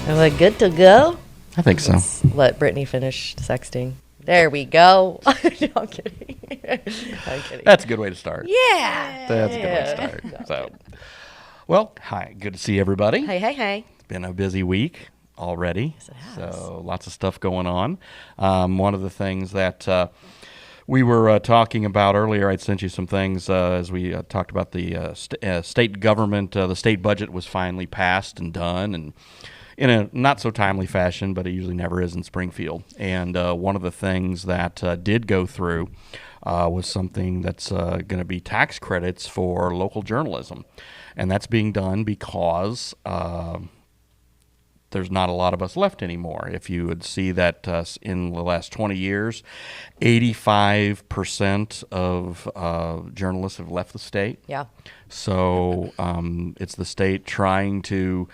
Am I good to go? I think so. Let's let Brittany finish sexting. There we go. No, I'm kidding. I'm kidding. That's a good way to start. Yeah. That's a good way to start. So, well, hi. Good to see everybody. Hey. It's been a busy week already. Yes, it has. So lots of stuff going on. One of the things that we were talking about earlier, I'd sent you some things as we talked about the state government. The state budget was finally passed and done, and in a not so timely fashion, but it usually never is in Springfield. And one of the things that did go through was something that's going to be tax credits for local journalism. And that's being done because there's not a lot of us left anymore. If you would see that in the last 20 years, 85% of journalists have left the state. Yeah. So it's the state trying to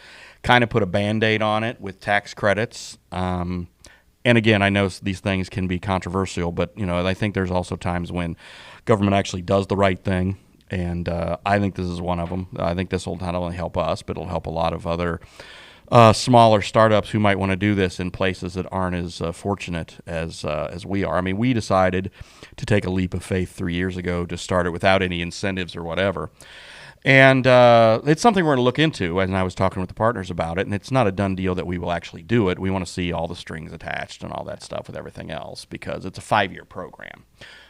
kind of put a Band-Aid on it with tax credits. And again, I know these things can be controversial, but I think there's also times when government actually does the right thing. And I think this is one of them. I think this will not only help us, but it'll help a lot of other smaller startups who might want to do this in places that aren't as fortunate as we are. I mean, we decided to take a leap of faith 3 years ago to start it without any incentives or whatever. And it's something we're going to look into, and I was talking with the partners about it, and it's not a done deal that we will actually do it. We want to see all the strings attached and all that stuff with everything else because it's a 5-year program.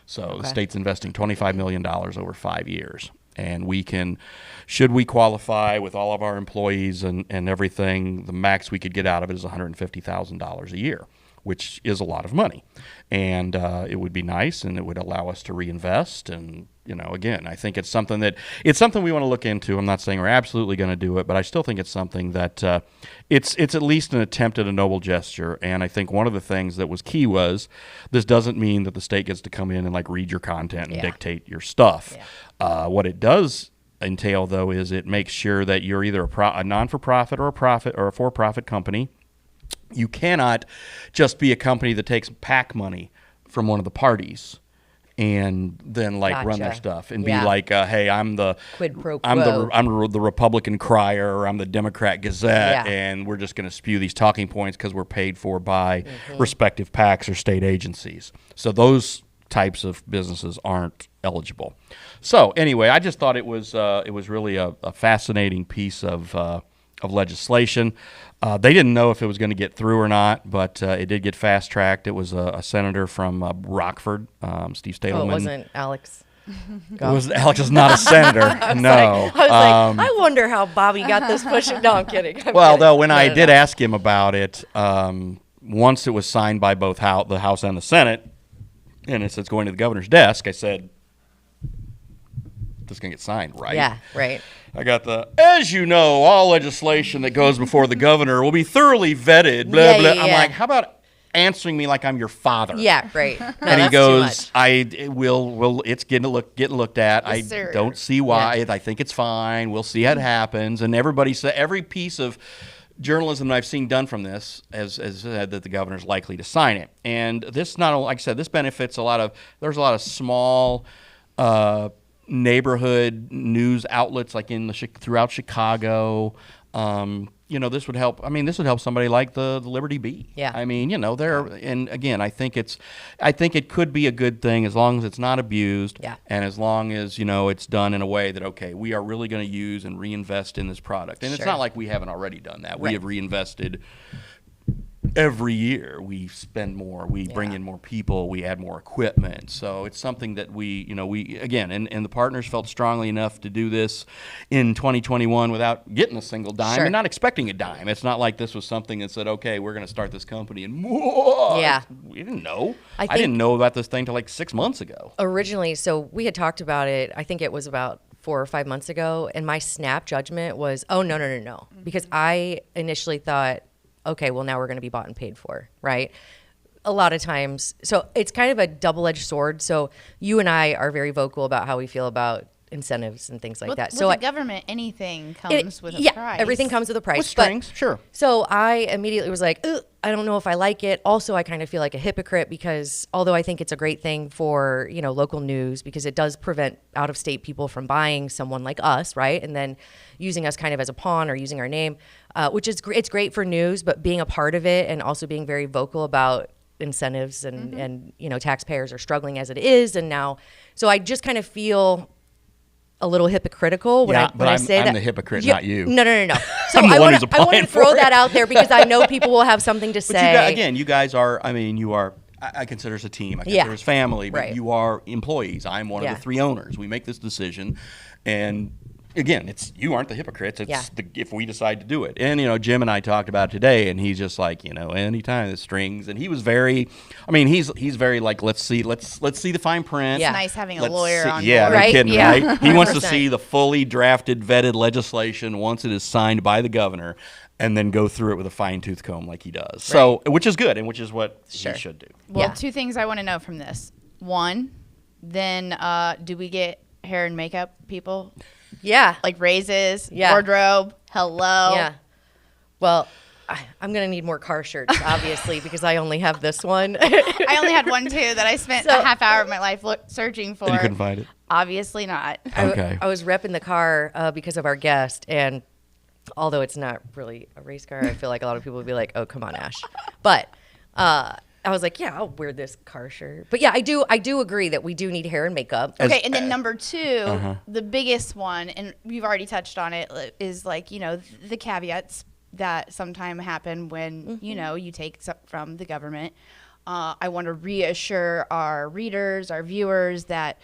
So the state's investing $25 million over 5 years. And we can, should we qualify with all of our employees and everything, the max we could get out of it is $150,000 a year, which is a lot of money. And it would be nice, and it would allow us to reinvest. And, again, I think it's something we want to look into. I'm not saying we're absolutely going to do it, but I still think it's something that it's at least an attempt at a noble gesture. And I think one of the things that was key was this doesn't mean that the state gets to come in and read your content and dictate your stuff. Yeah. What it does entail, though, is it makes sure that you're either a non-for-profit or a for-profit company. You cannot just be a company that takes PAC money from one of the parties and then run their stuff and be like, hey, I'm the quid pro quo. I'm the Republican Crier, or I'm the Democrat Gazette, and we're just going to spew these talking points because we're paid for by respective PACs or state agencies. So those types of businesses aren't eligible. So anyway, I just thought it was really a fascinating piece of legislation. They didn't know if it was going to get through or not, but it did get fast-tracked. It was a senator from Rockford, Steve Stadelman. Oh, it wasn't Alex. Alex is not a senator. No. I wonder how Bobby got this push. No, I'm kidding. Though, when I did ask him about it, once it was signed by both the House and the Senate, and it's going to the governor's desk, I said, this is going to get signed, right? Yeah, right. I got as you know, all legislation that goes before the governor will be thoroughly vetted, blah, blah. I'm like, how about answering me like I'm your father? Yeah, right. No, and he goes, it's getting looked at. Yes, sir. Don't see why. I think it's fine. We'll see how it happens. And everybody said, every piece of journalism that I've seen done from this has said that the governor's likely to sign it. And this not only, like I said, this benefits there's a lot of small neighborhood news outlets like throughout Chicago. This would help. I mean, this would help somebody like the Liberty Bee. Yeah. I mean, and again, I think it could be a good thing as long as it's not abused. Yeah. And as long as, it's done in a way that, okay, we are really going to use and reinvest in this product. And It's not like we haven't already done that. We have reinvested every year. We spend more, we bring in more people, we add more equipment. So it's something that we again, and the partners felt strongly enough to do this in 2021 without getting a single dime and not expecting a dime. It's not like this was something that said, okay, we're going to start this company and we didn't know. I didn't know about this thing till 6 months ago. Originally, so we had talked about it, I think it was about 4 or 5 months ago, and my snap judgment was, oh, no. Because I initially thought, okay, well, now we're going to be bought and paid for, right? A lot of times. So it's kind of a double-edged sword. So you and I are very vocal about how we feel about incentives and things like With that. the So government, anything comes with a price. everything comes with a price. With strings, sure. So I immediately was like, "Ugh, I don't know if I like it." Also, I kind of feel like a hypocrite because although I think it's a great thing for, local news because it does prevent out-of-state people from buying someone like us, right? And then using us kind of as a pawn or using our name, which is it's great for news, but being a part of it and also being very vocal about incentives and taxpayers are struggling as it is. And now, so I just kind of feel a little hypocritical when I say that. I'm the hypocrite, not you. No. So I'm the I one want who's to applying throw for it. that out there because I know people will have something to But say. you guys are, you are, I consider us a team. I consider us family, but Right. you are employees. I'm one of the 3 owners. We make this decision. And again, you aren't the hypocrites. It's if we decide to do it. And, Jim and I talked about it today, and he's just like, anytime the strings. And he was very, he's very like, let's see the fine print. It's nice having a lawyer on Yeah, board. no Right? kidding, Yeah. right? He wants to 100%. see the fully drafted, vetted legislation once it is signed by the governor, and then go through it with a fine-tooth comb like he does. So, which is good, and which is what he should do. Well, 2 things I want to know from this. One, then do we get hair and makeup people? Yeah. Like raises, Yeah. wardrobe, hello. Yeah. Well, I'm going to need more car shirts, obviously, because I only have this one. I only had one too that I spent a half hour of my life searching for. And you couldn't find it? Obviously not. Okay. I was repping the car because of our guest, and although it's not really a race car, I feel like a lot of people would be like, "Oh, come on, Ash." But I was like, "Yeah, I'll wear this car shirt." But yeah, I do agree that we do need hair and makeup. Okay, and then number 2, the biggest one, and we've already touched on it, is like, the caveats that sometimes happen when, you take from the government. I want to reassure our readers, our viewers that,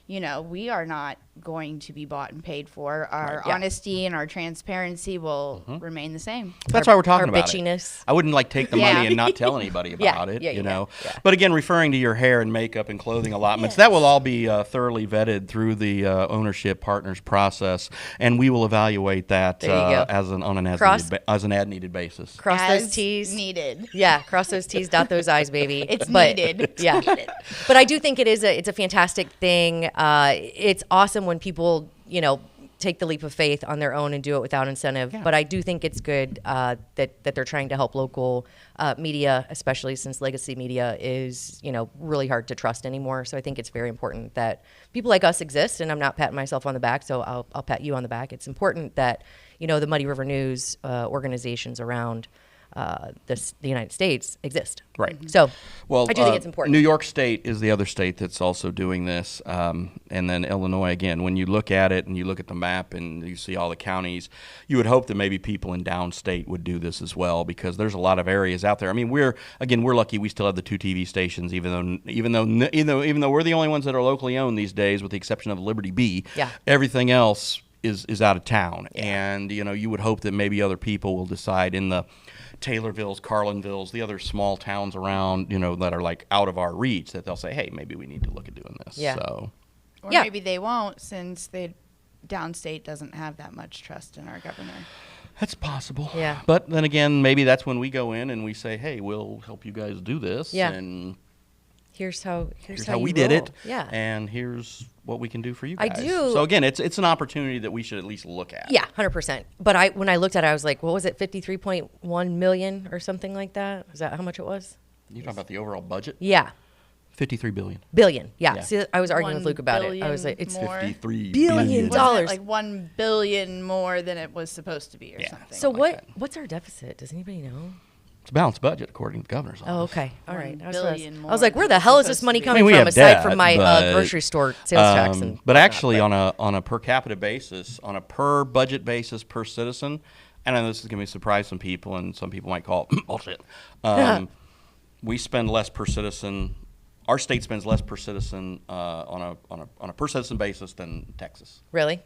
we are not going to be bought and paid for. Our honesty and our transparency will remain the same. That's why we're talking our about bitchiness. it. I wouldn't take the money and not tell anybody about it, Yeah. But again, referring to your hair and makeup and clothing allotments, that will all be thoroughly vetted through the ownership partners process, and we will evaluate that as an as-needed basis. Cross As those T's. needed. Yeah, cross those T's, dot those I's, baby. It's needed. Yeah, but I do think it's a fantastic thing. It's awesome when people, take the leap of faith on their own and do it without incentive. Yeah. But I do think it's good that they're trying to help local media, especially since legacy media is, really hard to trust anymore. So I think it's very important that people like us exist. And I'm not patting myself on the back, so I'll pat you on the back. It's important that, the Muddy River News organizations around the United States exist. Right. So Well, I do think it's important. New York State is the other state that's also doing this, and then Illinois again. When you look at it and you look at the map and you see all the counties, you would hope that maybe people in downstate would do this as well because there's a lot of areas out there. We're lucky we still have the 2 TV stations, even though we're the only ones that are locally owned these days, with the exception of Liberty B. Yeah. Everything else is out of town, and you would hope that maybe other people will decide in the Taylorvilles, Carlinvilles, the other small towns around, that are like out of our reach, that they'll say, hey, maybe we need to look at doing this. Yeah. So, Or Yeah. maybe they won't, since downstate doesn't have that much trust in our governor. that's possible. Yeah. But then again, maybe that's when we go in and we say, hey, we'll help you guys do this. Yeah. And Here's how we you did roll. it. Yeah. And here's what we can do for you I guys. do- So again, it's an opportunity that we should at least look at. Yeah, 100%. But when I looked at it, I was like, what was it, 53.1 million or something like that? Is that how much it was? You talking about the overall budget? Yeah, 53 billion. billion. Yeah. Yeah. See, I was arguing with 1 Luke about it. I was like, billion it's more. 53 Billion billion. dollars. Wasn't it like 1 billion more than it was supposed to be, or Yeah. something? so like that. what's our deficit? Does anybody know? It's a balanced budget according to the governor's office. Oh, okay. All right. 1 I was billion I more was like, than where the it's hell is supposed this to money be. coming we from have aside debt, from my but, grocery store sales tax? And but whatnot, actually, on a per capita basis, on a per budget basis per citizen, I know this is going to surprise some people, and some people might call it bullshit. We spend less per citizen. Our state spends less per citizen on a per citizen basis than Texas. Really?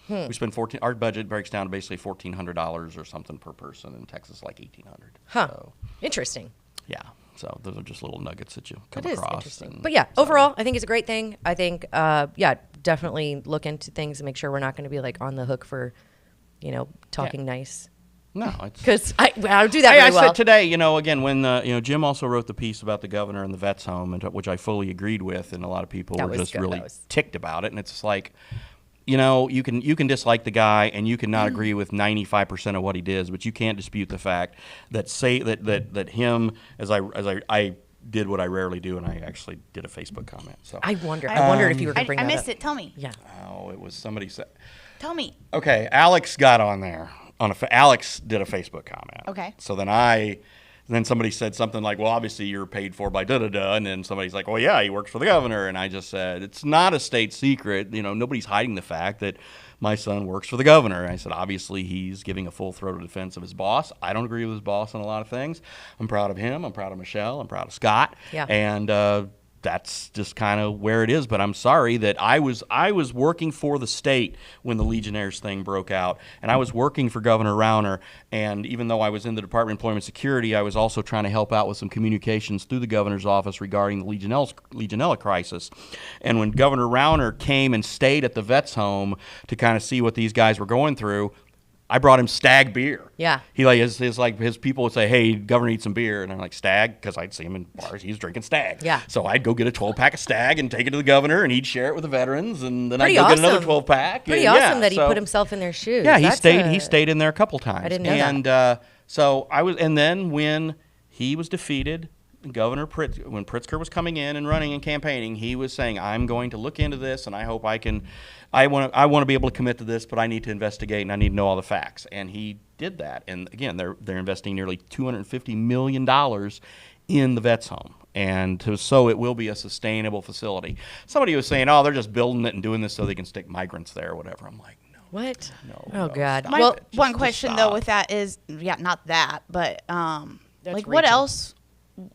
We spend Our budget breaks down to basically $1,400 or something per person, and Texas like $1,800. Huh. So, Interesting. yeah. So those are just little nuggets that you come That is across. interesting. and But yeah, so- overall, I think it's a great thing. I think, definitely look into things and make sure we're not going to be like on the hook for, talking nice. No, it's Because I don't do that I really well. said today, again, when Jim also wrote the piece about the governor and the vets home, which I fully agreed with, and a lot of people That were was just good. really That was- ticked about it, and it's just like, you know, you can dislike the guy and you can not agree with 95% of what he does, but you can't dispute the fact that that him as I did what I rarely do, and I actually did a Facebook comment. So I wondered if you were going to bring that up. I missed it. Tell me. Yeah. Oh, it was somebody said. Tell me. Okay, Alex got on there Alex did a Facebook comment. Okay. So then somebody said something like, well, obviously you're paid for by da-da-da. And then somebody's like, well, yeah, he works for the governor. And I just said, it's not a state secret. You know, nobody's hiding the fact that my son works for the governor. And I said, obviously he's giving a full-throated defense of his boss. I don't agree with his boss on a lot of things. I'm proud of him. I'm proud of Michelle. I'm proud of Scott. Yeah. And that's just kind of where it is. But I'm sorry that I was working for the state when the Legionnaires thing broke out, and I was working for Governor Rauner. And even though I was in the Department of Employment Security, I was also trying to help out with some communications through the governor's office regarding the Legionella crisis. And when Governor Rauner came and stayed at the vets home to kind of see what these guys were going through, I brought him Stag beer. Yeah. He his people would say, "Hey, Governor, need some beer," and I'm like, "Stag," because I'd see him in bars. He's drinking Stag. Yeah. So I'd go get a 12-pack of Stag and take it to the governor, and he'd share it with the veterans, and then Pretty I'd go awesome. get another 12-pack. Pretty awesome that he put himself in their shoes. Yeah, he That's stayed in there a couple times. I didn't know and, that. So I was, and then when he was defeated, when Pritzker was coming in and running and campaigning, he was saying, "I'm going to look into this, and I hope I can. I want to be able to commit to this, but I need to investigate and I need to know all the facts." And he did that. And again, they're investing nearly $250 million in the vets home, and so it will be a sustainable facility. Somebody was saying, "Oh, they're just building it and doing this so they can stick migrants there or whatever." I'm like, no. What? No, God. stop Well, it. one Just question stop. though with that is, not that, but like what Rachel. else?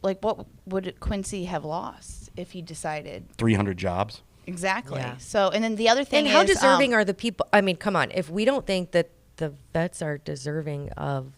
Like what would Quincy have lost if he decided 300 jobs. exactly? Yeah. So, and then the other thing And how is, deserving are the people? I mean, come on. If we don't think that the vets are deserving of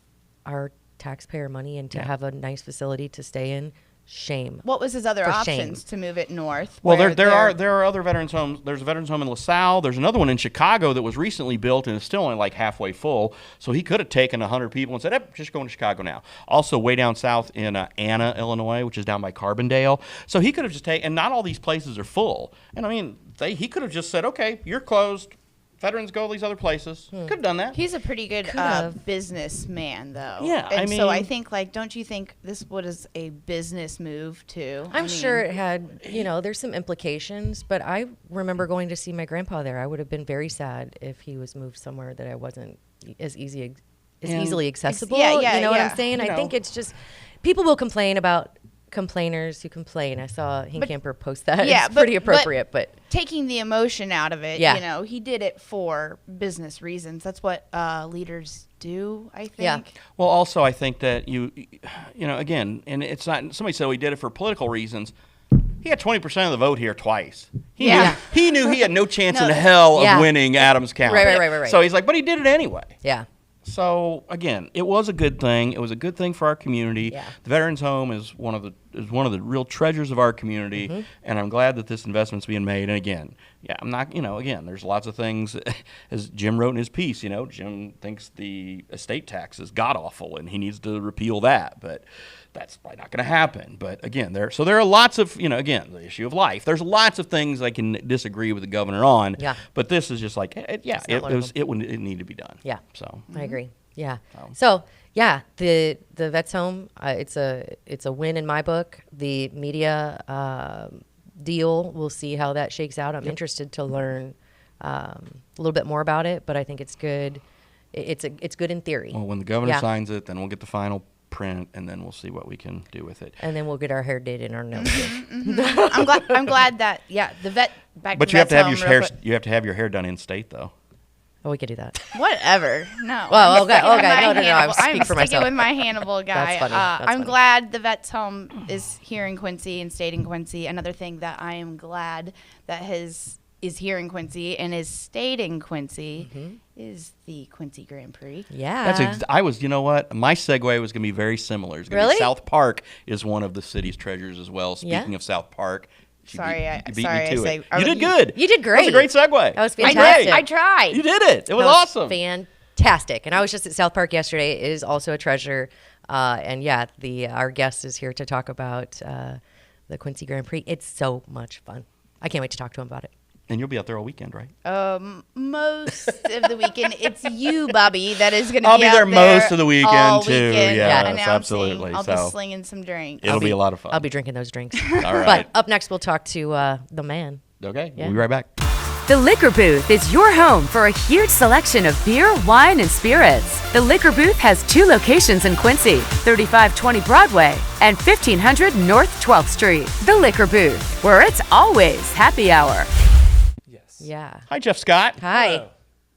our taxpayer money and to have a nice facility to stay in, shame. what was his other For options shame. to move it north? Well, where there are other veterans homes. There's a veterans home in LaSalle. There's another one in Chicago that was recently built and is still only like halfway full. So he could have taken 100 people and said, just going to Chicago now. Also, way down south in Anna, Illinois, which is down by Carbondale. So he could have just taken, and not all these places are full. And I mean, he could have just said, okay, you're closed. Veterans go to these other places. Could have done that. He's a pretty good Could've. businessman, though. Yeah, and I so I mean- think, like, don't you think this was a business move too? I'm sure it had, there's some implications, but I remember going to see my grandpa there. I would have been very sad if he was moved somewhere that I wasn't as easily accessible. yeah, you know what yeah. I'm saying? You I think know. it's just people will complain about complainers who complain. I saw Camper post that. Yeah, It's pretty appropriate, but taking the emotion out of it, Yeah. he did it for business reasons. That's what leaders do, I think. Yeah. Well, also, I think that again, and it's not, somebody said he did it for political reasons. He had 20% of the vote here twice. He knew he had no chance in hell Yeah. of winning Adams County. Right. So he's like, but he did it anyway. yeah. So again, it was a good thing. It was a good thing for our community. Yeah. The Veterans Home is one of the real treasures of our community, and I'm glad that this investment's being made. And again, I'm not, again, there's lots of things, as Jim wrote in his piece. Jim thinks the estate tax is god awful, and he needs to repeal that, but that's probably not going to happen. But again, there are lots of, again, the issue of life. There's lots of things I can disagree with the governor on. Yeah. But this is just like, it not one of them. need to be done. Yeah. So. I agree. Yeah. So the vets home, it's a win in my book. The media deal, we'll see how that shakes out. I'm interested to learn a little bit more about it, but I think it's good. It's good in theory. Well, when the governor Yeah. signs it, then we'll get the final print, and then we'll see what we can do with it. And then we'll get our hair did in our nose. I'm glad that the vet back. But to you have to have vets your home real hair. quick. You have to have your hair done in state, though. Oh, we could do that. Whatever. No. Well, I'm okay, sticking with okay. my No, I'm Hannibal. speaking for sticking myself. with my Hannibal guy. That's funny. That's I'm funny. glad the vet's home is here in Quincy and stayed in Quincy. Another thing that I am glad that is here in Quincy and is stayed in Quincy is the Quincy Grand Prix. Yeah. You know what? My segue was going to be very similar. It's gonna Really? be South Park is one of the city's treasures as well. Yeah. Speaking of South Park. You beat sorry, me I to say- it. I You was- did good. You did great. That was a great segue. That was That fantastic. great. I tried. You did it. It was That awesome. Fantastic. And I was just at South Park yesterday. It is also a treasure. And our guest is here to talk about the Quincy Grand Prix. It's so much fun. I can't wait to talk to him about it. And you'll be out there all weekend, right? Most of the weekend. It's you, Bobby, that is going to I'll be be out there there most of the weekend, all too. weekend Yes, announcing. absolutely. I'll So be slinging some drinks. It'll be a lot of fun. I'll be drinking those drinks. All right. But up next, we'll talk to the man. Okay, Yeah. we'll be right back. The Liquor Booth is your home for a huge selection of beer, wine, and spirits. The Liquor Booth has 2 locations in Quincy, 3520 Broadway and 1500 North 12th Street. The Liquor Booth, where it's always happy hour. Yes. Yeah. Hi, Jeff Scott. Hi. Hello.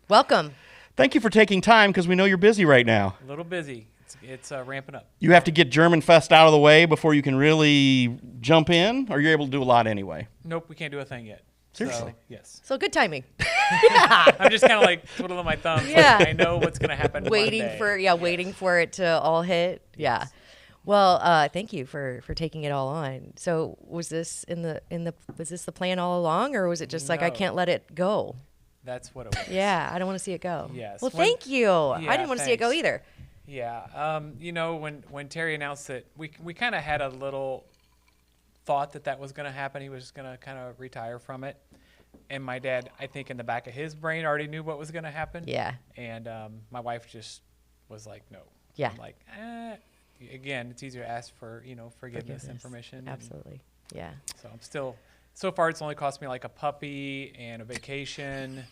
Welcome. Thank you for taking time because we know you're busy right now. A little busy. It's ramping up. You have to get German Fest out of the way before you can really jump in, or you're able to do a lot anyway? Nope, we can't do a thing yet. Seriously? So, yes. So good timing. I'm just kind of like twiddling my thumbs. Yeah. Like, I know what's going to happen waiting Monday. waiting for it to all hit. Yeah. Well, thank you for taking it all on. So was this was this the plan all along, or was it just like I No. can't let it go? That's what it was. Yeah, I don't want to see it go. Yes. Well, When- thank you. I Yeah, didn't want to see it go thanks. either. Yeah. When Terry announced it, we kind of had a little thought that was going to happen. He was going to kind of retire from it. And my dad, I think in the back of his brain, already knew what was going to happen. Yeah. And my wife just was like, no. Yeah. I'm like, again, it's easier to ask for, forgiveness and permission. and Absolutely. Yeah. so I'm still, so far it's only cost me like a puppy and a vacation.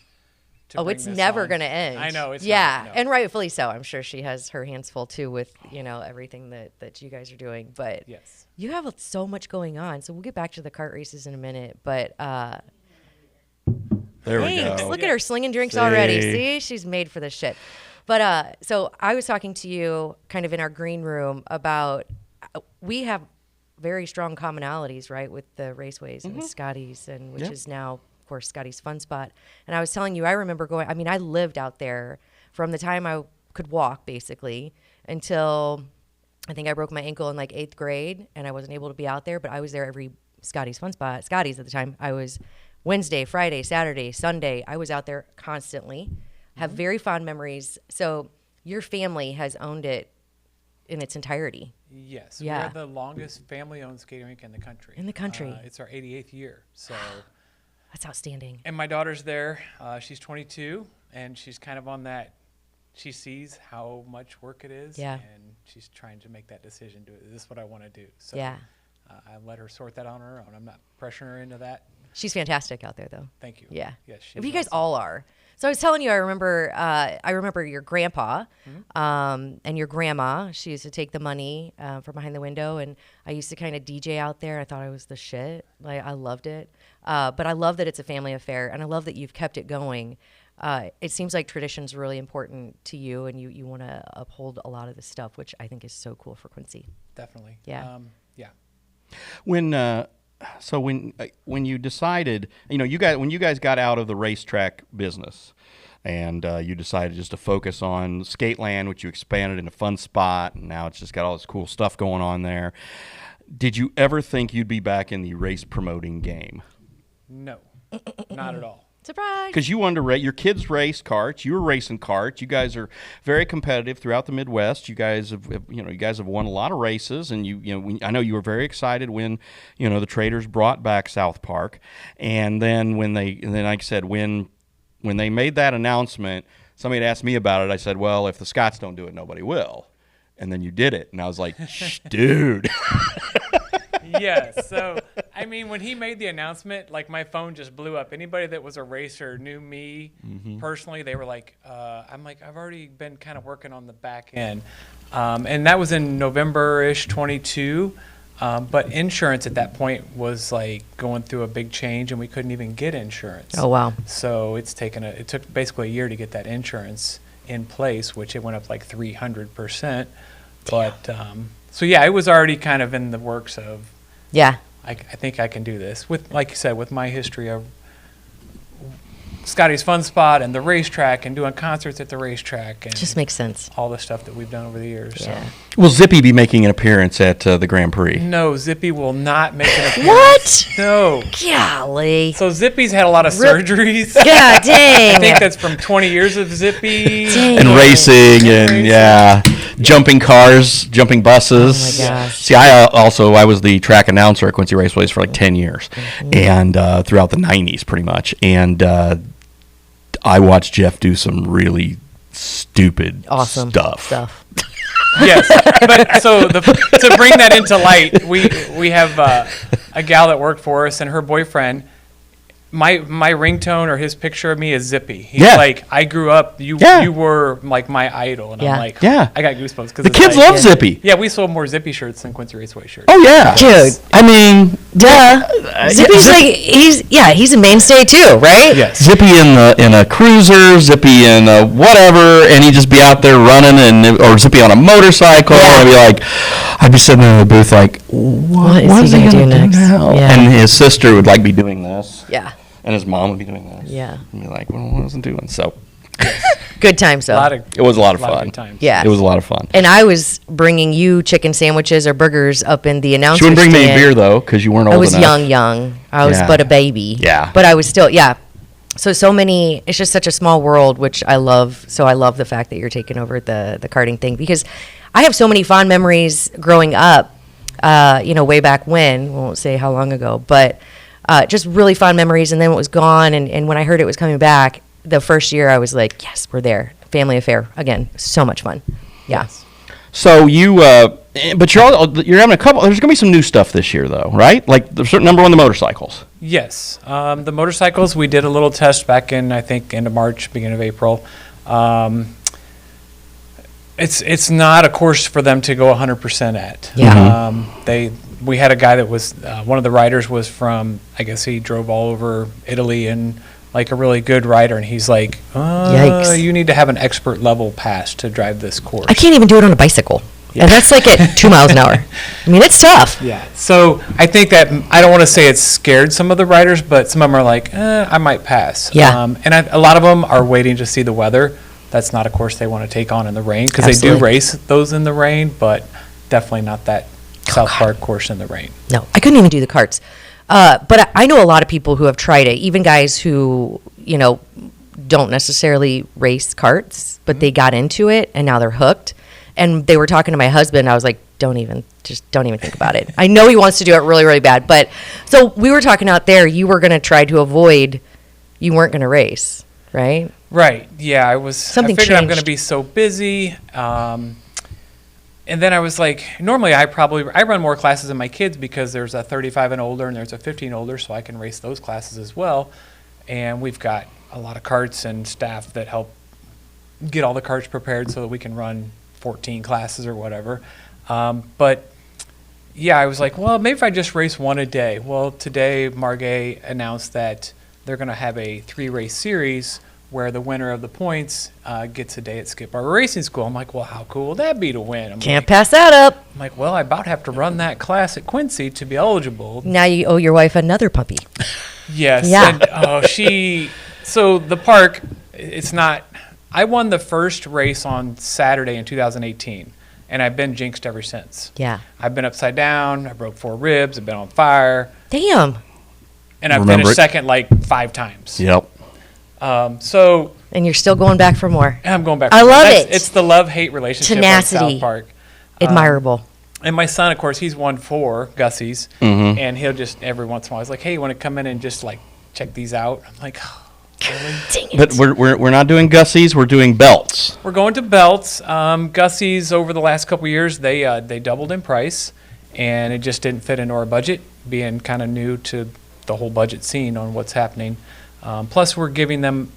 To Oh, bring it's this never on. going to end. I know. It's yeah, not, no. and rightfully so. I'm sure she has her hands full too with everything that you guys are doing. But Yes. you have so much going on. So we'll get back to the kart races in a minute. But There we thanks. go. Look at her slinging drinks already. See? See, she's made for this shit. But so I was talking to you kind of in our green room about we have very strong commonalities, right, with the raceways and Scotty's, and which Yep. is now, of course, Scotty's Fun Spot. And I was telling you, I remember going. I mean, I lived out there from the time I could walk, basically, until I think I broke my ankle in like 8th grade, and I wasn't able to be out there. But I was there every Scotty's Fun Spot. Scotty's at the time. I was Wednesday, Friday, Saturday, Sunday. I was out there constantly. Have very fond memories. So your family has owned it in its entirety. Yes. Yeah. We're the longest family-owned skating rink in the country. In the country. It's our 88th year. So, That's outstanding. and my daughter's there. She's 22, and she's kind of on that. She sees how much work it is, Yeah. and she's trying to make that decision. Is this what I want to do? So, Yeah. I let her sort that on her own. I'm not pressuring her into that. She's fantastic out there, though. Thank you. Yeah. Yes. You guys all are. So I was telling you, I remember your grandpa and your grandma. She used to take the money from behind the window, and I used to kind of DJ out there. I thought I was the shit. Like, I loved it. But I love that it's a family affair, and I love that you've kept it going. It seems like tradition's really important to you, and you want to uphold a lot of this stuff, which I think is so cool for Quincy. Definitely. Yeah. Yeah. When you decided, when you guys got out of the racetrack business, and you decided just to focus on Skateland, which you expanded into Fun Spot, and now it's just got all this cool stuff going on there. Did you ever think you'd be back in the race promoting game? No, not at all. Surprise! Because you wanted to race, your kids raced karts, you were racing karts. You guys are very competitive throughout the Midwest. You guys have won a lot of races, and I know you were very excited when, the Traders brought back South Park, and then like I said, when they made that announcement, somebody had asked me about it. I said, well, if the Scots don't do it, nobody will. And then you did it, and I was like, shh, dude. Yeah, so I mean, when he made the announcement, like my phone just blew up. Anybody that was a racer knew me personally. They were like, I'm like, I've already been kind of working on the back end, and that was in November-ish 22. But insurance at that point was like going through a big change, and we couldn't even get insurance. Oh, wow. So it took basically a year to get that insurance in place, which it went up like 300%. But so yeah, it was already kind of in the works of. Yeah. I think I can do this with, like you said, with my history of Scotty's Fun Spot and the racetrack and doing concerts at the racetrack and Just makes sense. all the stuff that we've done over the years. Yeah. Will Zippy be making an appearance at the Grand Prix? So. No, Zippy will not make an appearance. What? No. Golly. So Zippy's had a lot of surgeries. God dang. I think that's from 20 years of Zippy. Dang And it. racing, and yeah. jumping cars, jumping buses. Oh my gosh. See, I was the track announcer at Quincy Raceways for like 10 years, and throughout the 90s pretty much. And I watched Jeff do some really stupid stuff. Yes, but so to bring that into light, we have a gal that worked for us, and her boyfriend. My ringtone or his picture of me is Zippy. He's like, I grew up. You were like my idol, and I'm like, I got goosebumps because the kids love Zippy. Yeah, we sold more Zippy shirts than Quincy Raceway shirts. Oh yeah, dude. I mean, Zippy's he's a mainstay too, right? Yes. Zippy in a cruiser, Zippy in a whatever, and he'd just be out there running, or Zippy on a motorcycle, and I'd be sitting in the booth like, what is he gonna do next? Now? Yeah. And his sister would like be doing this. Yeah. And his mom would be doing this. Yeah. And be like, well, what was I doing? So. Good times, though. It was a lot of fun. Good times. Yeah. It was a lot of fun. And I was bringing you chicken sandwiches or burgers up in the announcer stand. She wouldn't bring me a beer, though, because you weren't old enough. I was young. I was but a baby. Yeah. But I was still, So many, it's just such a small world, which I love. So I love the fact that you're taking over the karting thing, because I have so many fond memories growing up, way back when. We won't say how long ago, but just really fond memories. And then it was gone. And when I heard it was coming back, the first year I was like, yes, we're there. Family affair. Again, so much fun. Yeah. Yes. So but you're having a couple, there's going to be some new stuff this year, though, right? Like the certain number on the motorcycles. Yes. The motorcycles, we did a little test back in, I think, end of March, beginning of April. It's not a course for them to go 100% at. Yeah. We had a guy that was, one of the riders was from, I guess he drove all over Italy and like a really good rider, and he's like, yikes. You need to have an expert level pass to drive this course. I can't even do it on a bicycle. Yeah. And that's like at 2 miles an hour. I mean, it's tough. Yeah. So I think that, I don't want to say it's scared some of the riders, but some of them are like, I might pass. Yeah. And a lot of them are waiting to see the weather. That's not a course they want to take on in the rain, because they do race those in the rain, but definitely not that South Park course in the rain. No, I couldn't even do the karts. But I know a lot of people who have tried it, even guys who, don't necessarily race karts, but they got into it and now they're hooked. And they were talking to my husband. I was like, don't even think about it. I know he wants to do it really, really bad. But so we were talking out there, you were going to try to avoid, you weren't going to race, right? Right. Yeah, I figured changed. I'm going to be so busy. And then I was like, normally I run more classes than my kids, because there's a 35 and older and there's a 15 older, so I can race those classes as well. And we've got a lot of carts and staff that help get all the carts prepared so that we can run 14 classes or whatever. But yeah, I was like, well, maybe if I just race one a day. Well, today Margay announced that they're going to have a 3-race series where the winner of the points gets a day at Skip Barber Racing School. I'm like, well, how cool would that be to win? Can't pass that up. I'm like, well, I about have to run that class at Quincy to be eligible. Now you owe your wife another puppy. Yes. Yeah. And, so the park, it's not, I won the first race on Saturday in 2018, and I've been jinxed ever since. Yeah. I've been upside down, I broke 4 ribs, I've been on fire. Damn. And I've finished second like 5 times. Yep. And you're still going back for more. I'm going back. I love it. It's the love-hate relationship. Tenacity. At South Park. Admirable. And my son, of course, he's won 4 Gussies, and he'll just every once in a while, he's like, "Hey, you want to come in and just like check these out?" I'm like, oh, really? Dang it. But we're not doing Gussies. We're doing belts. We're going to belts. Gussies over the last couple of years, they doubled in price, and it just didn't fit into our budget, being kind of new to the whole budget scene on what's happening. Plus, we're giving them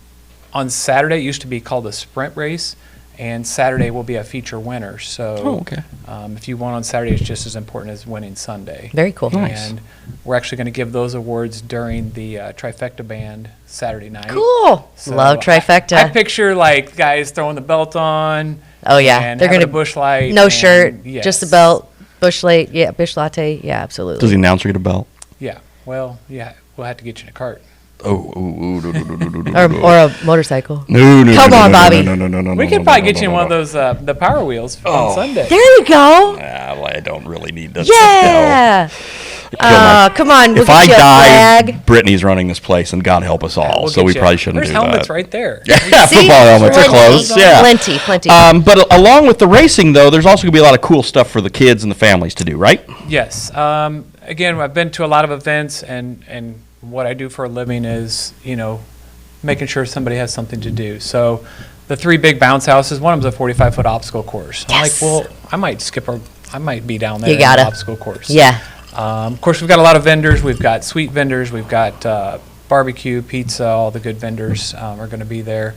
on Saturday. It used to be called a sprint race, and Saturday will be a feature winner. So if you won on Saturday, it's just as important as winning Sunday. Very cool. Nice. And we're actually going to give those awards during the Trifecta Band Saturday night. Cool. So Love Trifecta. I picture like guys throwing the belt on. Oh, yeah. And They're having going a bush light. No and shirt, yes. just a belt, bush light. Yeah, bush latte. Yeah, absolutely. Does the announcer get a belt? Yeah. Well, yeah. We'll have to get you in a cart. No. Or a motorcycle. No. Come on, Bobby. No. We could probably get you in one of those the Power Wheels on Sunday. There you go. Well, I don't really need this. Yeah. Come on. We'll If I get you a die, flag. Brittany's running this place, and God help us all. We'll So get we you- probably shouldn't There's do helmets that. right there. Yeah, See? football helmets are Plenty. close. Yeah. Plenty. But along with the racing, though, there's also going to be a lot of cool stuff for the kids and the families to do, right? Yes. Again, I've been to a lot of events, and what I do for a living is, making sure somebody has something to do. So the 3 big bounce houses, one of them's a 45-foot obstacle course. Yes. I'm like, well, I might be down there You in gotta. the obstacle course. Yeah. Of course, we've got a lot of vendors. We've got sweet vendors. We've got barbecue, pizza. All the good vendors are going to be there.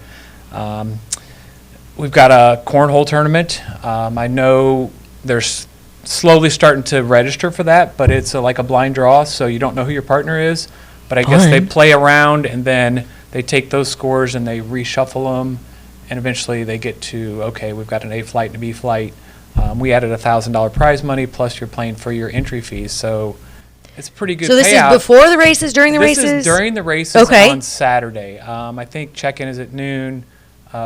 We've got a cornhole tournament. I know they're slowly starting to register for that, but it's like a blind draw, so you don't know who your partner is. But I guess they Fun. play around, and then they take those scores and they reshuffle them, and eventually they get to, okay, we've got an A flight and a B flight. We added $1,000 prize money, plus you're playing for your entry fees, so it's pretty good So this payout. is before the races, during the This races? is during the races Okay. on Saturday. I think check-in is at noon,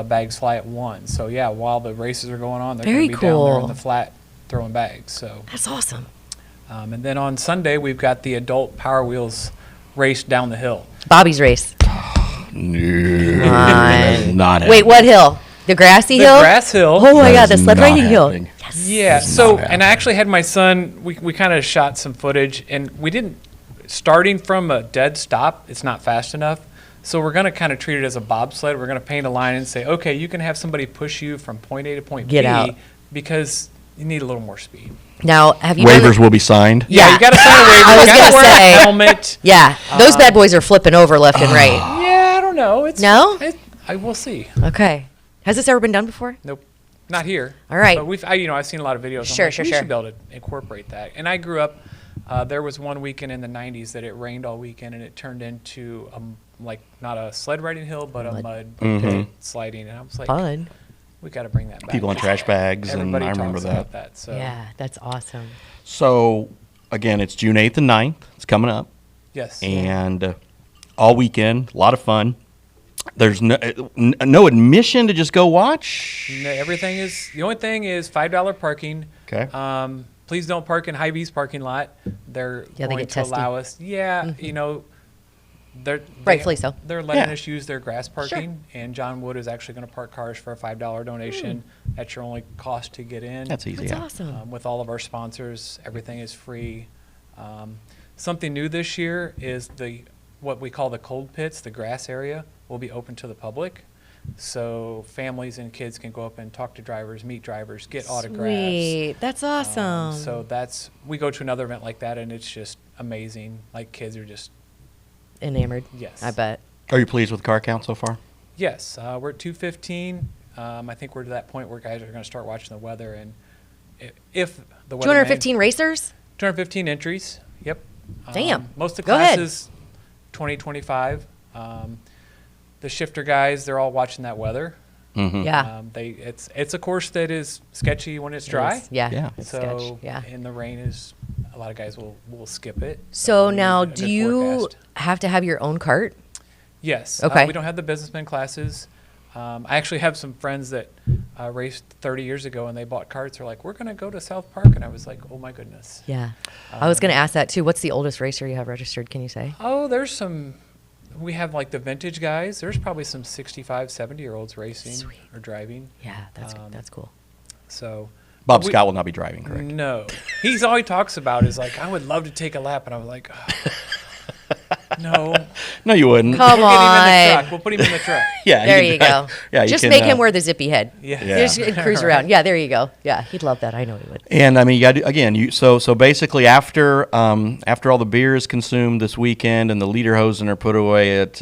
bags fly at 1. So, yeah, while the races are going on, they're going Very to be down there cool. in the flat throwing bags. So, That's awesome. and then on Sunday, we've got the adult Power Wheels race down the hill. Bobby's race. No, on. not Wait, what hill? The grassy The hill? grass hill. Oh my That God, is the sled not riding hill. happening. Yes. Yeah, Does so, not and I actually had my son, we kind of shot some footage, and we didn't, starting from a dead stop, it's not fast enough. So we're going to kind of treat it as a bobsled. We're going to paint a line and say, okay, you can have somebody push you from point A to point Get B out. because you need a little more speed. Now, have you done Waivers the- will be signed. Yeah. You got to sign a waiver. I was You got to gonna wear say. a helmet. Yeah, those bad boys are flipping over left and right. Yeah, I don't know. It's No? I will see. Okay. Has this ever been done before? Nope, not here. All right. But I've seen a lot of videos. Sure, I'm like, sure, we sure. should be able to incorporate that. And I grew up. There was one weekend in the '90s that it rained all weekend, and it turned into like not a sled riding hill, but a mud pit sliding. And I was like, Fun. we got to bring that back. People in trash bags, Everybody and I remember talks about that. that. So Yeah, that's awesome. So, again, it's June 8th and 9th. It's coming up. yes. And all weekend, a lot of fun. There's no admission to just go watch. No, everything is. The only thing is $5 parking. Okay. Please don't park in Hy-Vee's parking lot. They're Yeah, they going get to testy. allow us. Yeah, they're Rightfully so. They're letting Yeah. us use their grass parking, and John Wood is actually going to park cars for a $5 donation. That's your only cost to get in. That's easy. That's Yeah. awesome. With all of our sponsors, everything is free. Something new this year is what we call the cold pits, the grass area, will be open to the public. So families and kids can go up and talk to drivers, meet drivers, get autographs. Sweet. That's awesome. So we go to another event like that, and it's just amazing. Like, kids are just, Enamored. yes. I bet. Are you pleased with the car count so far? Yes, we're at 215. I think we're to that point where guys are going to start watching the weather, and if the weather 215 racers? 215 entries. Yep. Damn. Most of the Go ahead. classes, 2025. The shifter guys, they're all watching that weather. Mm-hmm. Yeah. It's a course that is sketchy when it's dry. It is. Yeah. Yeah. It's So sketch. Yeah. in the rain is a lot of guys will skip it. So we need now, a do good you forecast. have to have your own cart? Yes. Okay. We don't have the businessman classes. I actually have some friends that raced 30 years ago, and they bought carts. They're like, we're going to go to South Park. And I was like, oh, my goodness. Yeah. I was going to ask that too. What's the oldest racer you have registered? Can you say? Oh, we have like the vintage guys. There's probably some 65, 70-year-olds racing Sweet. or driving. Yeah, that's cool. So Bob We- Scott will not be driving, correct? no. He's all he talks about is like, I would love to take a lap. And I was like, no. No, you wouldn't. Come We'll get him in the on. truck. We'll put him in the truck. Yeah. There can you drive- go. Yeah. Just you make can, him wear the zippy head. Yeah. Yeah. Just cruise around. Yeah, there you go. Yeah, he'd love that. I know he would. And I mean, you got again. So basically, after all the beer is consumed this weekend and the lederhosen are put away at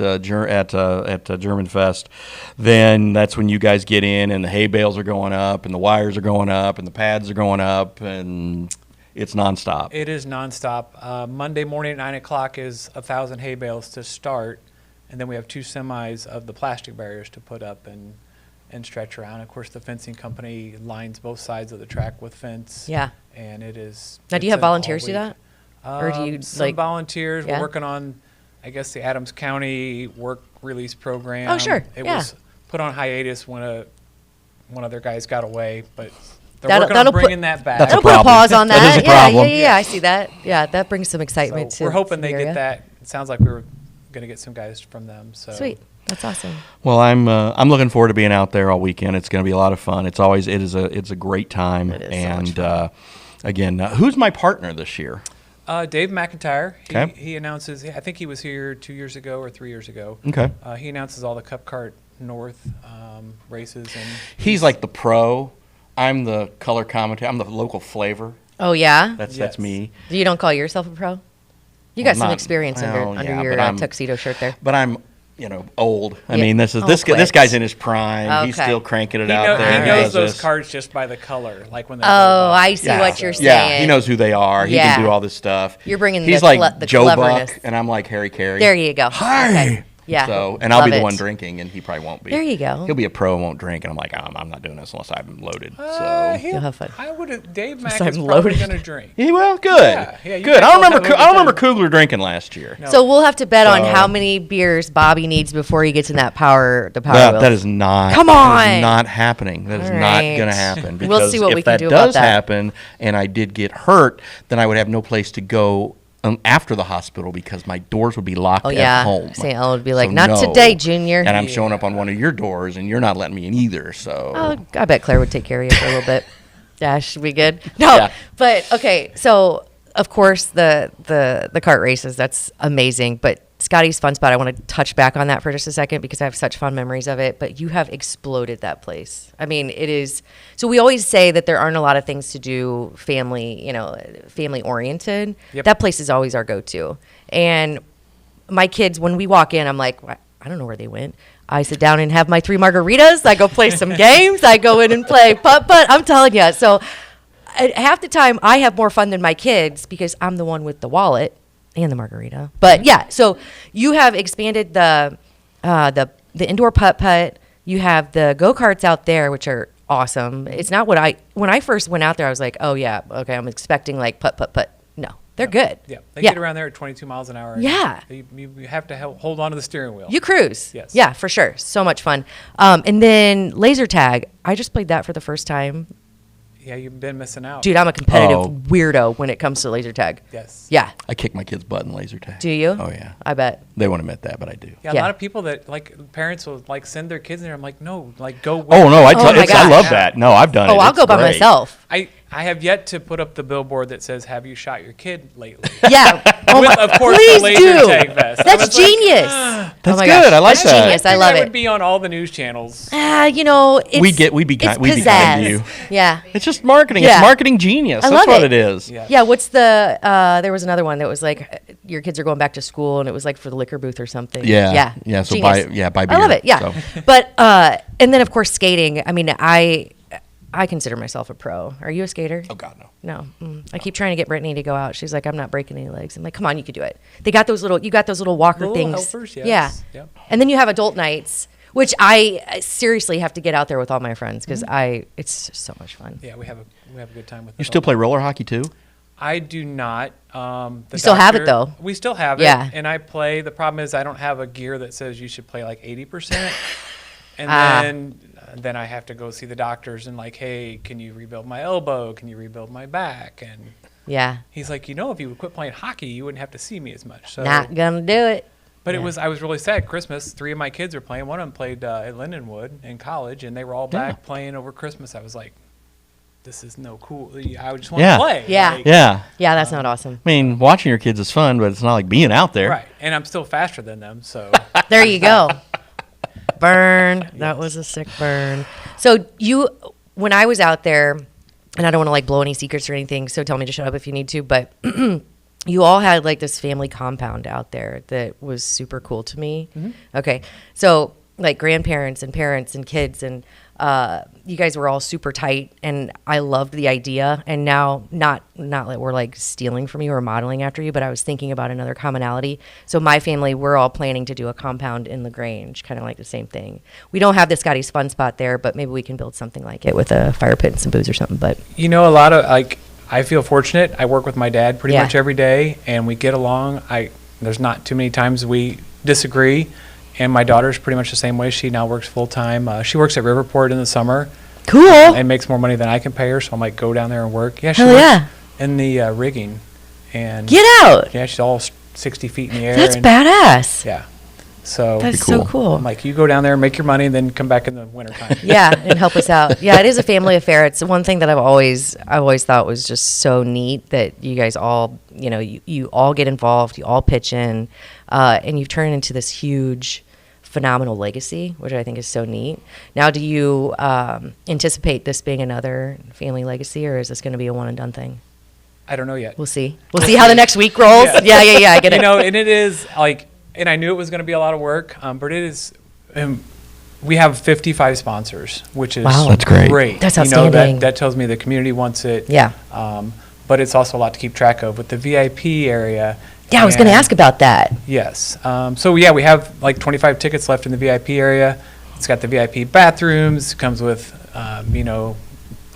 German Fest, then that's when you guys get in and the hay bales are going up and the wires are going up and the pads are going up and it's nonstop. It is nonstop. Monday morning at 9 o'clock is 1,000 hay bales to start, and then we have 2 semis of the plastic barriers to put up and stretch around. Of course, the fencing company lines both sides of the track with fence. Yeah. And it is. Now, do you it's have an volunteers do all-week. that? Or do you, some like- volunteers? Yeah. We're working on, I guess, the Adams County work release program. Oh, sure. It Yeah. was put on hiatus when one of their guys got away, but They're working on bringing that back. That's That'll a put a problem. pause on that. That is a yeah, problem. yeah, I see that. Yeah, that brings some excitement So too. we're hoping to they the get area. that. It sounds like we were going to get some guys from them. So Sweet. That's awesome. Well, I'm looking forward to being out there all weekend. It's going to be a lot of fun. It's a great time. It is so and much fun. Again, who's my partner this year? Dave McIntyre, Okay. he announces, I think he was here 2 years ago or 3 years ago. Okay. He announces all the Cup Cart North races. And He's like the pro. I'm the color commentator. I'm the local flavor. Oh yeah. That's Yes. me. You don't call yourself a pro? You Well, got some not- experience well, under yeah, your but I'm- tuxedo shirt there. But I'm, old. I Yeah. mean, this Oh, this quit. guy's in his prime. He's Okay. still cranking it he, out there. he knows does those this. carts just by the color, like when they. Oh, I see what you're saying. Yeah, he knows who they are. He Yeah. can do all this stuff. You're bringing He's the like the Joe cleverness. Buck, and I'm like Harry Carey. There you go. Hi. Okay. Yeah. So, and I'll be Love the one it. drinking, and he probably won't be. There you go. He'll be a pro and won't drink, and I'm like, I'm not doing this unless I'm loaded. So. You'll have fun. I would. Dave Mack I'm is probably loaded. going to drink. Yeah, well, good. Yeah, you good. guys I don't both remember. have a I don't good remember time. Kugler drinking last year. No. So we'll have to bet on So- how many beers Bobby needs before he gets in that power wheel. That is not. Come That is on. not happening. That is All not right. going to happen. We'll Because see what if we can that do about does that. happen, and I did get hurt, then I would have no place to go after the hospital because my doors would be locked Oh at yeah. home. St. Ellen would be like, So not no. today, Junior. And I'm showing up on one of your doors, and you're not letting me in either. So Oh, I bet Claire would take care of you for a little bit. Yeah, should be good. No, Yeah. but okay. So of course the kart races, that's amazing. But Scotty's Fun Spot, I want to touch back on that for just a second because I have such fond memories of it. But you have exploded that place. I mean, it is. So we always say that there aren't a lot of things to do family oriented. Yep. That place is always our go-to. And my kids, when we walk in, I'm like, I don't know where they went. I sit down and have my 3 margaritas. I go play some games. I go in and play putt-putt. I'm telling you. So half the time I have more fun than my kids because I'm the one with the wallet and the margarita. But yeah, so you have expanded the indoor putt-putt. You have the go-karts out there, which are awesome. It's not when I first went out there, I was like, oh yeah, okay, I'm expecting like putt-putt-putt. No, they're good. Yeah, they get around there at 22 miles an hour. and Yeah. You have to hold on to the steering wheel. You cruise. Yes. Yeah, for sure. So much fun. And then laser tag. I just played that for the first time. Yeah, you've been missing out. Dude, I'm a competitive Oh. weirdo when it comes to laser tag. Yes. Yeah. I kick my kid's butt in laser tag. Do you? Oh yeah. I bet. They won't admit that, but I do. Yeah, a Yeah. lot of people that like parents will like send their kids in there. I'm like, no, like go. Oh no, I Oh, my I gosh. love that. No, I've done it. Oh, I'll It's go by great. myself. I have yet to put up the billboard that says, "Have you shot your kid lately?" Yeah. Oh With, my, of course, please the laser do. tag vest. I That's was like, genius. That's Oh my good. gosh. I like That's that. genius. I figured love would it. be on all the news channels. It's, We'd be it's kind to pizzazz. you. Yeah. It's just marketing. Yeah. It's marketing genius. I That's love what it. it is. Yeah. Yeah, what's the there was another one that was like your kids are going back to school and it was like for the liquor booth or something. Yeah. Yeah. Yeah, so Genius. buy I love beer, it. Yeah. so. But and then of course skating. I mean, I consider myself a pro. Are you a skater? Oh God, no. No. I keep trying to get Brittany to go out. She's like, I'm not breaking any legs. I'm like, come on, you could do it. You got those little walker The little things. helpers, yes. Yeah. Yep. And then you have adult nights, which I seriously have to get out there with all my friends because it's so much fun. Yeah, we have a good time with. You still play roller hockey too? I do not. You still have it, though. We still have it. Yeah. And I play. The problem is I don't have a gear that says you should play like 80%. And then I have to go see the doctors and like, hey, can you rebuild my elbow? Can you rebuild my back? And Yeah. he's like, if you would quit playing hockey, you wouldn't have to see me as much. So, Not gonna do it. but yeah. I was really sad. Christmas, 3 of my kids were playing. One of them played at Lindenwood in college, and they were all back playing over Christmas. I was like, this is no cool. I just want to play. Yeah. Like, Yeah. Yeah, that's not awesome. I mean, watching your kids is fun, but it's not like being out there. Right. And I'm still faster than them, so. There you go. Burn. That was a sick burn. So when I was out there, and I don't want to like blow any secrets or anything, so tell me to shut up if you need to, but you all had like this family compound out there that was super cool to me. Mm-hmm. Okay. So like grandparents and parents and kids and you guys were all super tight and I loved the idea. And now not that we're like stealing from you or modeling after you, but I was thinking about another commonality. So my family, we're all planning to do a compound in LaGrange, kind of like the same thing. We don't have the Scotty's Fun Spot there, but maybe we can build something like it with a fire pit and some booze or something. But A lot of like, I feel fortunate. I work with my dad pretty much every day and we get along. There's not too many times we disagree. And my daughter's pretty much the same way. She now works full time. She works at Riverport in the summer. Cool. And makes more money than I can pay her, so I might go down there and work. Yeah, she Hell works yeah. in the rigging. And Get out. yeah, she's all 60 feet in the air. That's and, badass. Yeah. So That's so cool. I'm like, you go down there, make your money, and then come back in the wintertime. Yeah, and help us out. Yeah, it is a family affair. It's one thing that I've always thought was just so neat that you guys all, you all get involved, you all pitch in, and you've turned into this huge, phenomenal legacy, which I think is so neat. Now, do you anticipate this being another family legacy, or is this going to be a one and done thing? I don't know yet. We'll see. We'll see how the next week rolls. Yeah. I get it. And it is like. And I knew it was going to be a lot of work, but it is. We have 55 sponsors, which is That's great. That's outstanding. That tells me the community wants it. Yeah. But it's also a lot to keep track of with the VIP area. Yeah, I was going to ask about that. Yes. We have like 25 tickets left in the VIP area. It's got the VIP bathrooms. It comes with,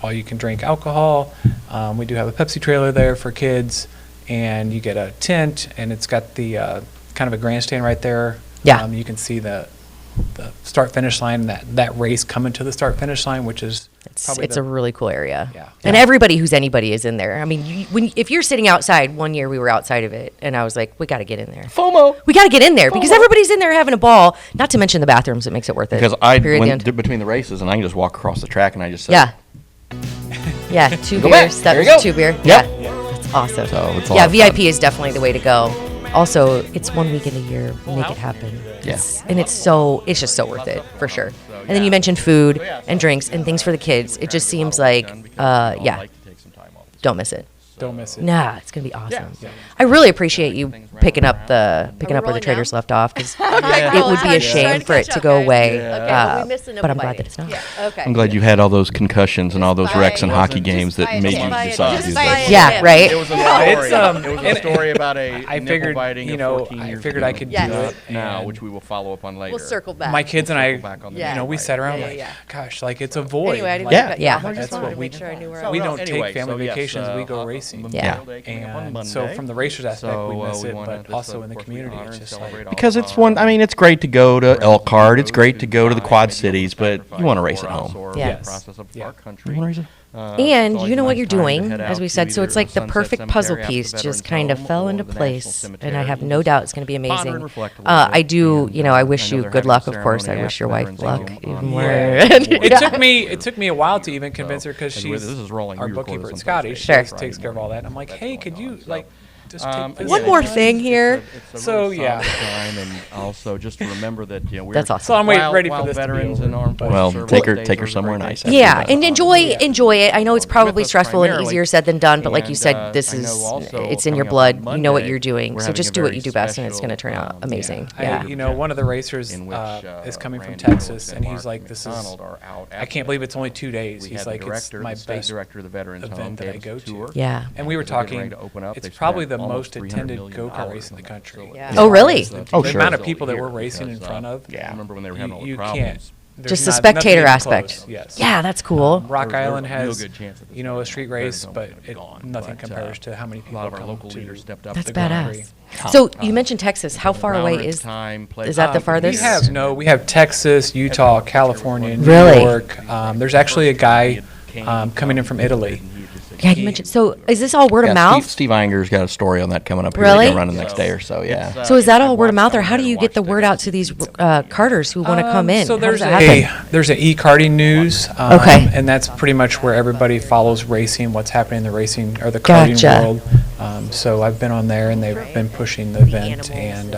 all you can drink alcohol. We do have a Pepsi trailer there for kids, and you get a tent, and it's got the kind of a grandstand right there. Yeah. You can see the start-finish line, that race coming to the start-finish line, which is It's a really cool area. Yeah. And everybody who's anybody is in there. I mean, if you're sitting outside, one year we were outside of it, and I was like, we got to get in there. FOMO. We got to get in there because everybody's in there having a ball. Not to mention the bathrooms. It makes it worth it. Because I Period, the went end. between the races, and I can just walk across the track, and I just said, Yeah. Yeah, 2 Go back. beers. There you That's go. 2 beer. Yep. Yeah. That's awesome. So it's a yeah, lot of VIP fun. is definitely the way to go. Also, it's 1 week in a year. Make it happen. Yeah. And it's just so worth it, for sure. And then you mentioned food and drinks and things for the kids. It just seems like, don't miss it. don't miss it. Nah, it's gonna be awesome. I really appreciate you picking up where the traders left off, because it would be a shame for it to go away. But I'm glad that it's not. Okay. I'm glad you had all those concussions and all those wrecks and hockey games that made you decide. Yeah, right. It was a It's, story. It was a story about a I nipple figured, biting you of know, 14 I years figured ago. I could do Yes. it now, and- which we will follow up on later. We'll circle back. my kids and I, Circle back on the Yeah. you know, we next sat around Yeah, like, yeah. gosh, like it's a void. Anyway, I didn't Like, want to cut you Yeah. off. I That's just what wanted to we make sure I knew where I we was. don't take family yes, vacations. We go racing. Yeah. And so from the racers aspect, we miss it, but also in the community, it's just like Because it's one. I mean, it's great to go to Elkhart. It's great to go to the Quad Cities, but you want to race at home. Yes. Yeah. You want to race it? And you know what you're doing, as we said, so it's like the perfect puzzle piece just kind of fell into place, and I have no doubt it's going to be amazing. I do, I wish you good luck, of course. I wish your wife luck even more. It took me a while to even convince her, because Anyway, she's this is rolling. our We record bookkeeper this at on Scottish. Thursday. She Sure. takes care of all that. I'm like, hey, could you just take this? One more thing here. So, yeah. And also just to remember that we're That's awesome. So I'm ready for while this to be veterans over, and armed but- forces Well, service take her somewhere nice. after Yeah, that. and enjoy it. I know it's probably With us stressful and primarily. easier said than done, but like you And, said, this I know is also it's in your coming up blood. on You know what Monday, you're doing, we're so having just a do what very you do best, and it's going to turn special, out amazing. I, Yeah. one of the racers in which, is coming from Randy Texas, Rhodes and and he's Mark like, this is, McDonald are out I after can't believe it's only 2 days. We He's had the like, it's director, my the state best director of the Veterans Home event that I gave go us a to. tour. Yeah. And we were Because they're getting talking, ready to open up. it's They probably spent the almost most $300 attended million go-kart race in the on it. country. So Yeah. it's Oh, really? the The sure. amount of people that Here we're racing in because, front of. I remember when they were having all the You problems. can't. There's Just the not- spectator nothing even aspect. close, Yes. Yeah, that's cool. Rock There's a Island real has, good chance that this a street race, Veterans Home but is gonna be gone, nothing but, compares to how many a people lot of our come local to leaders stepped up. That's the Grand badass. Prix. So you mentioned Texas. How far away is that? The farthest? We have Texas, Utah, California, New Really? York. There's actually a guy coming in from Italy. Yeah, you mentioned. So is this all word of mouth? Steve Einger's got a story on that coming up here. Really? They're running the next day or so. Yeah. So is that all word of mouth, or how do you get the word out to these carters who want to come in? So How does there's that happen? there's an e-karting news. Okay. And that's pretty much where everybody follows racing, what's happening in the racing or the karting Gotcha. world. So I've been on there, and they've been pushing the event, and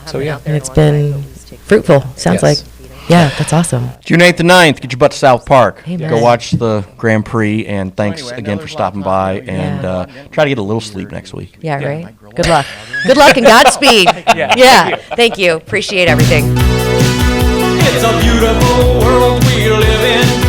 so yeah. And it's been fruitful. Sounds Yes. like. Yeah, that's awesome. June 8th and 9th, get your butt to South Park. Amen. Go watch the Grand Prix, and thanks anyway, I know again for there's stopping lots of by. time. And try to get a little sleep next week. Yeah, right. Good luck. Good luck and Godspeed. Yeah. Thank you. Appreciate everything. It's a beautiful world we live in.